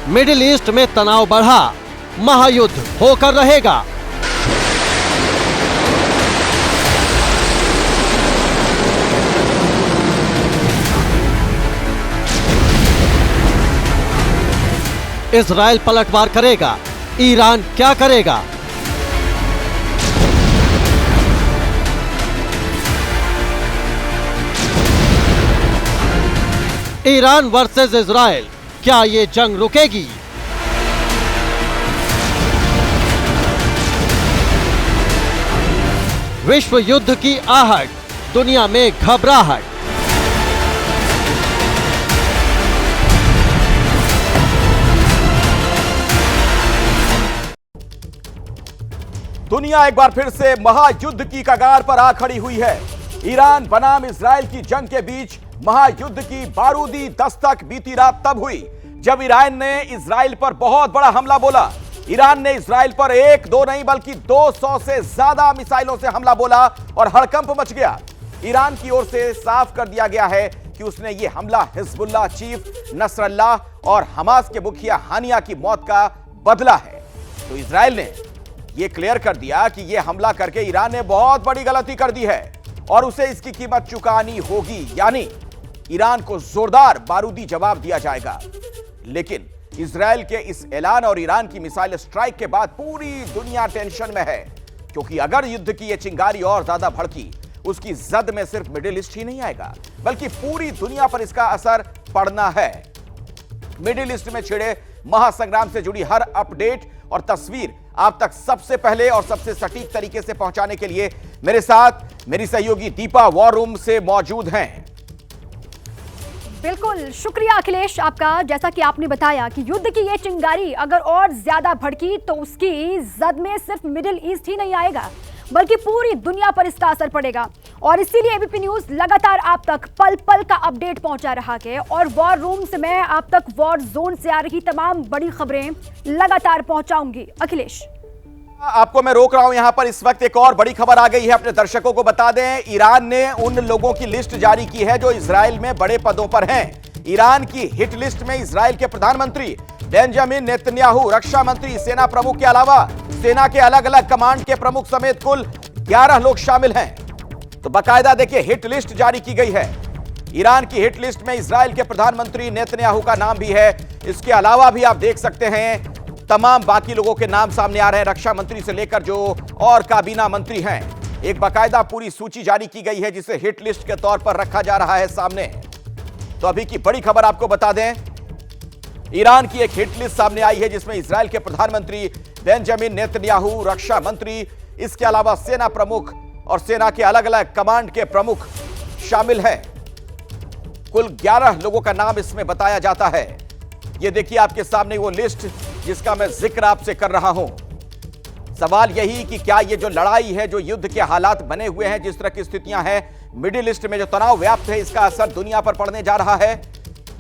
Middle east में तनाव बढ़ा, महायुद्ध होकर रहेगा। इजराइल पलटवार करेगा, ईरान क्या करेगा? ईरान वर्सेस इजराइल, क्या ये जंग रुकेगी? विश्व युद्ध की आहट, दुनिया में घबराहट। दुनिया एक बार फिर से महायुद्ध की कगार पर आ खड़ी हुई है। ईरान बनाम इजराइल की जंग के बीच महायुद्ध की बारूदी दस्तक बीती रात तब हुई जब ईरान ने इजराइल पर बहुत बड़ा हमला बोला। ईरान ने इजराइल पर एक दो नहीं बल्कि 200 से ज्यादा मिसाइलों से हमला बोला और हड़कंप मच गया। ईरान की ओर से साफ कर दिया गया है कि उसने यह हमला हिजबुल्लाह चीफ नसरल्लाह और हमास के मुखिया हानिया की मौत का बदला है। तो इजराइल ने यह क्लियर कर दिया कि यह हमला करके ईरान ने बहुत बड़ी गलती कर दी है और उसे इसकी कीमत चुकानी होगी, यानी ईरान को जोरदार बारूदी जवाब दिया जाएगा। लेकिन इजराइल के इस ऐलान और ईरान की मिसाइल स्ट्राइक के बाद पूरी दुनिया टेंशन में है, क्योंकि अगर युद्ध की यह चिंगारी और ज्यादा भड़की, उसकी जद में सिर्फ मिडिल ईस्ट ही नहीं आएगा बल्कि पूरी दुनिया पर इसका असर पड़ना है। मिडिल ईस्ट में छिड़े महासंग्राम से जुड़ी हर अपडेट और तस्वीर आप तक सबसे पहले और सबसे सटीक तरीके से पहुंचाने के लिए मेरे साथ मेरी सहयोगी दीपा वॉर रूम से मौजूद हैं। बिल्कुल, शुक्रिया अखिलेश आपका। जैसा कि आपने बताया कि युद्ध की ये चिंगारी अगर और ज्यादा भड़की तो उसकी जद में सिर्फ मिडिल ईस्ट ही नहीं आएगा बल्कि पूरी दुनिया पर इसका असर पड़ेगा। और इसीलिए एबीपी न्यूज लगातार आप तक पल पल का अपडेट पहुंचा रहा है और वॉर रूम से मैं आप तक वॉर जोन से आ रही तमाम बड़ी खबरें लगातार पहुंचाऊंगी। अखिलेश, आपको मैं रोक रहा हूं यहां पर। इस वक्त एक और बड़ी खबर आ गई है, अपने दर्शकों को बता दें। ईरान ने उन लोगों की लिस्ट जारी की है जो इजराइल में बड़े पदों पर हैं। ईरान की हिट लिस्ट में इजराइल के प्रधानमंत्री बेंजामिन नेतन्याहू, रक्षा मंत्री, सेना प्रमुख के अलावा सेना के अलग अलग कमांड के प्रमुख समेत कुल 11 लोग शामिल हैं। तो बाकायदा देखिए हिट लिस्ट जारी की गई है। ईरान की हिट लिस्ट में इजराइल के प्रधानमंत्री नेतन्याहू का नाम भी है। इसके अलावा भी आप देख सकते हैं तमाम बाकी लोगों के नाम सामने आ रहे हैं, रक्षा मंत्री से लेकर जो और काबीना मंत्री हैं। एक बाकायदा पूरी सूची जारी की गई है जिसे हिट लिस्ट के तौर पर रखा जा रहा है सामने। तो अभी की बड़ी खबर आपको बता दें, ईरान की एक हिट लिस्ट सामने आई है जिसमें इजराइल के प्रधानमंत्री बेंजामिन नेतन्याहू, रक्षा मंत्री, इसके अलावा सेना प्रमुख और सेना के अलग अलग कमांड के प्रमुख शामिल हैं। कुल 11 लोगों का नाम इसमें बताया जाता है। यह देखिए आपके सामने वो लिस्ट जिसका मैं जिक्र आपसे कर रहा हूं। सवाल यही कि क्या ये जो लड़ाई है, जो युद्ध के हालात बने हुए हैं, जिस तरह की स्थितियां हैं मिडिल ईस्ट में, जो तनाव व्याप्त है, इसका असर दुनिया पर पड़ने जा रहा है?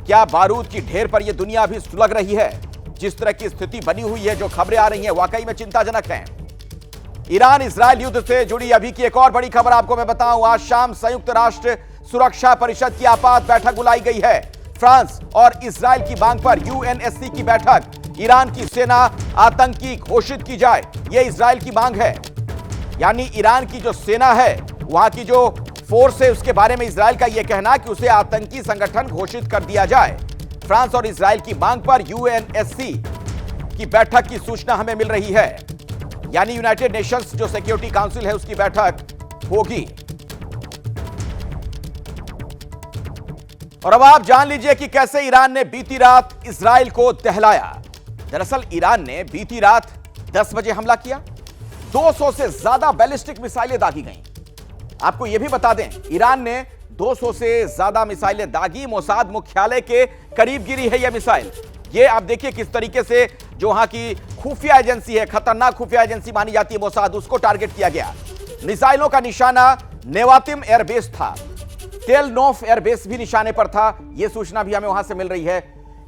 क्या बारूद की ढेर पर यह दुनिया अभी सुलग रही है? जिस तरह की स्थिति बनी हुई है, जो खबरें आ रही हैं, वाकई में चिंताजनक हैं। ईरान इजराइल युद्ध से जुड़ी अभी की एक और बड़ी खबर आपको मैं बताऊं। आज शाम संयुक्त राष्ट्र सुरक्षा परिषद की आपात बैठक बुलाई गई है। फ्रांस और इजराइल की मांग पर यूएनएससी की बैठक। ईरान की सेना आतंकी घोषित की जाए, यह इजराइल की मांग है। यानी ईरान की जो सेना है, वहां की जो फोर्स है, उसके बारे में इजराइल का यह कहना कि उसे आतंकी संगठन घोषित कर दिया जाए। फ्रांस और इजराइल की मांग पर यूएनएससी की बैठक की सूचना हमें मिल रही है। यानी यूनाइटेड नेशंस जो सिक्योरिटी काउंसिल है उसकी बैठक होगी। और अब आप जान लीजिए कि कैसे ईरान ने बीती रात इजराइल को दहलाया। दरअसल ईरान ने बीती रात 10 बजे हमला किया। 200 से ज्यादा बैलिस्टिक मिसाइलें दागी गईं। आपको यह भी बता दें, ईरान ने 200 से ज्यादा मिसाइलें दागी। मोसाद मुख्यालय के करीब गिरी है यह मिसाइल। ये आप देखिए किस तरीके से जो वहां की खुफिया एजेंसी है, खतरनाक खुफिया एजेंसी मानी जाती है मोसाद, उसको टारगेट किया गया। मिसाइलों का निशाना नेवातिम एयरबेस था, तेल नोफ एयरबेस भी निशाने पर था। यह सूचना भी हमें वहां से मिल रही है।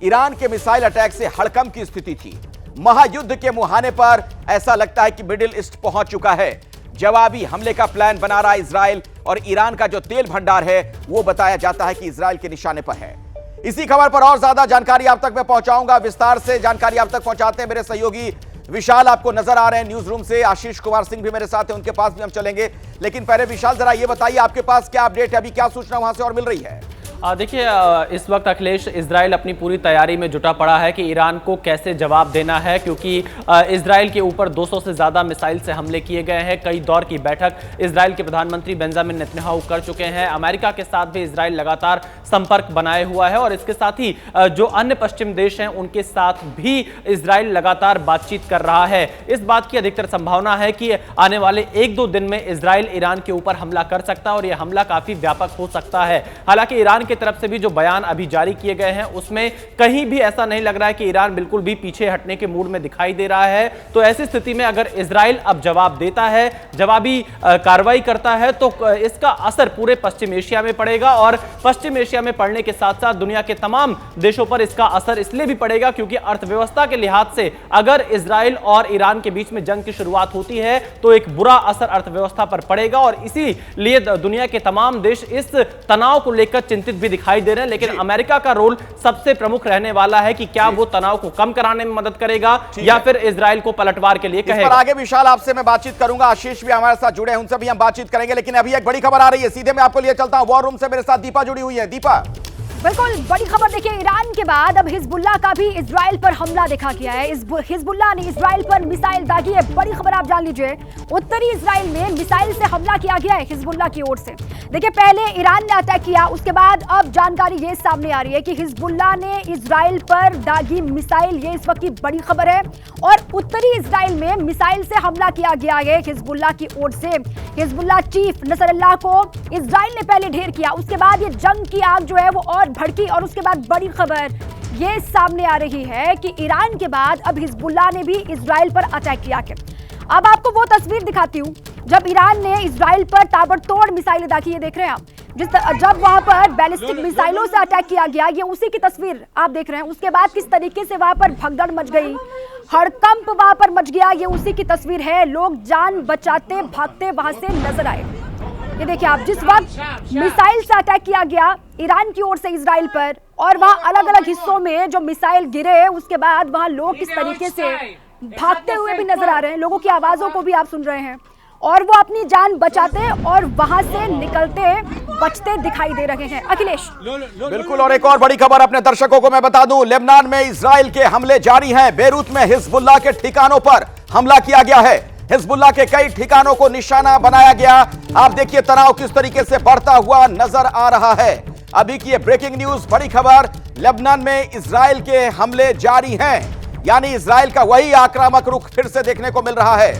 ईरान के मिसाइल अटैक से हड़कंप की स्थिति थी। महायुद्ध के मुहाने पर ऐसा लगता है कि मिडिल ईस्ट पहुंच चुका है। जवाबी हमले का प्लान बना रहा इजराइल और ईरान का जो तेल भंडार है वो बताया जाता है कि इजराइल के निशाने पर है। इसी खबर पर और ज्यादा जानकारी आप तक मैं पहुंचाऊंगा। विस्तार से जानकारी आप तक पहुंचाते हैं मेरे सहयोगी विशाल, आपको नजर आ रहे हैं न्यूज रूम से। आशीष कुमार सिंह भी मेरे साथ हैं, उनके पास भी हम चलेंगे। लेकिन पहले विशाल, जरा ये बताइए आपके पास क्या अपडेट है, अभी क्या सूचना वहां से और मिल रही है? देखिए, इस वक्त अखिलेश, इजराइल अपनी पूरी तैयारी में जुटा पड़ा है कि ईरान को कैसे जवाब देना है, क्योंकि इजराइल के ऊपर 200 से ज़्यादा मिसाइल से हमले किए गए हैं। कई दौर की बैठक इजराइल के प्रधानमंत्री बेंजामिन नेतन्याहू कर चुके हैं। अमेरिका के साथ भी इजराइल लगातार संपर्क बनाए हुआ है और इसके साथ ही जो अन्य पश्चिम देश हैं उनके साथ भी इजराइल लगातार बातचीत कर रहा है। इस बात की अधिकतर संभावना है कि आने वाले 1-2 दिन में इजराइल ईरान के ऊपर हमला कर सकता है और यह हमला काफी व्यापक हो सकता है। हालांकि ईरान की तरफ से भी जो बयान अभी जारी किए गए हैं उसमें कहीं भी ऐसा नहीं लग रहा है कि ईरान बिल्कुल भी पीछे हटने के मूड में दिखाई दे रहा है। तो ऐसी स्थिति में अगर इजराइल अब जवाब देता है, जवाबी कार्रवाई करता है, तो इसका असर पूरे पश्चिम एशिया में पड़ेगा और पश्चिम एशिया में पड़ने के साथ साथ दुनिया के तमाम देशों पर इसका असर इसलिए भी पड़ेगा क्योंकि अर्थव्यवस्था के लिहाज से अगर इजराइल और ईरान के बीच में जंग की शुरुआत होती है तो एक बुरा असर अर्थव्यवस्था पर पड़ेगा और इसीलिए दुनिया के तमाम देश इस तनाव को लेकर चिंतित भी दिखाई दे रहे हैं। लेकिन अमेरिका का रोल सबसे प्रमुख रहने वाला है कि क्या वो तनाव को कम कराने में मदद करेगा या फिर इजराइल को पलटवार के लिए कहेगा। आगे विशाल आपसे मैं बातचीत करूंगा, आशीष भी हमारे साथ जुड़े हैं, उनसे भी हम बातचीत करेंगे। लेकिन अभी एक बड़ी खबर आ रही है, सीधे मैं आपको लिए चलता हूं वॉर रूम से। मेरे साथ दीपा जुड़ी हुई है। दीपा, बिल्कुल बड़ी खबर देखिए, ईरान के बाद अब हिजबुल्लाह का भी इजराइल पर हमला देखा गया है। हिजबुल्लाह ने इजराइल पर मिसाइल दागी है। बड़ी खबर आप जान लीजिए, उत्तरी इजराइल में मिसाइल से हमला किया गया है हिजबुल्लाह की ओर से। देखिए, पहले ईरान ने अटैक किया, उसके बाद अब जानकारी ये सामने आ रही है कि हिजबुल्लाह ने इजराइल पर दागी मिसाइल, ये इस वक्त की बड़ी खबर है। और उत्तरी इजराइल में मिसाइल से हमला किया गया है हिजबुल्लाह की ओर से। हिजबुल्लाह चीफ नसरल्लाह को इजराइल ने पहले ढेर किया, उसके बाद ये जंग की आग जो है वो और भड़की और उसके बाद बड़ी खबर ये सामने आ रही है कि ईरान के बाद अब हिजबुल्लाह ने भी इजराइल पर अटैक किया है। अब आपको वो तस्वीर दिखाती हूँ जब ईरान ने इजराइल पर ताबड़तोड़ मिसाइलें दागी, ये देख रहे हैं आप, जब वहां पर बैलिस्टिक मिसाइलों से अटैक किया गया, ये उसी की तस्वीर आप देख रहे हैं। उसके बाद किस तरीके से वहां पर भगदड़ मच गई, हड़कंप वहां पर मच गया, ये उसी की तस्वीर है। लोग जान बचाते भागते वहां से नजर आए। ये देखिए आप, जिस वक्त मिसाइल से अटैक किया गया ईरान की ओर से इजराइल पर और वहां अलग अलग हिस्सों में जो मिसाइल गिरे, उसके बाद वहां लोग किस तरीके से भागते हुए भी नजर आ रहे हैं, लोगों की आवाजों को भी आप सुन रहे हैं और वो अपनी जान बचाते और वहां से निकलते बचते दिखाई दे रहे हैं। अखिलेश, बिल्कुल, और एक और बड़ी खबर अपने दर्शकों को मैं बता दूं, लेबनान में इजराइल के हमले जारी हैं। बेरूत में हिजबुल्लाह के ठिकानों पर हमला किया गया है। हिजबुल्लाह के कई ठिकानों को निशाना बनाया गया। आप देखिए तनाव किस तरीके से बढ़ता हुआ नजर आ रहा है। अभी की ये ब्रेकिंग न्यूज, बड़ी खबर, लेबनान में इजराइल के हमले जारी हैं, यानी इजराइल का वही आक्रामक रुख फिर से देखने को मिल रहा है।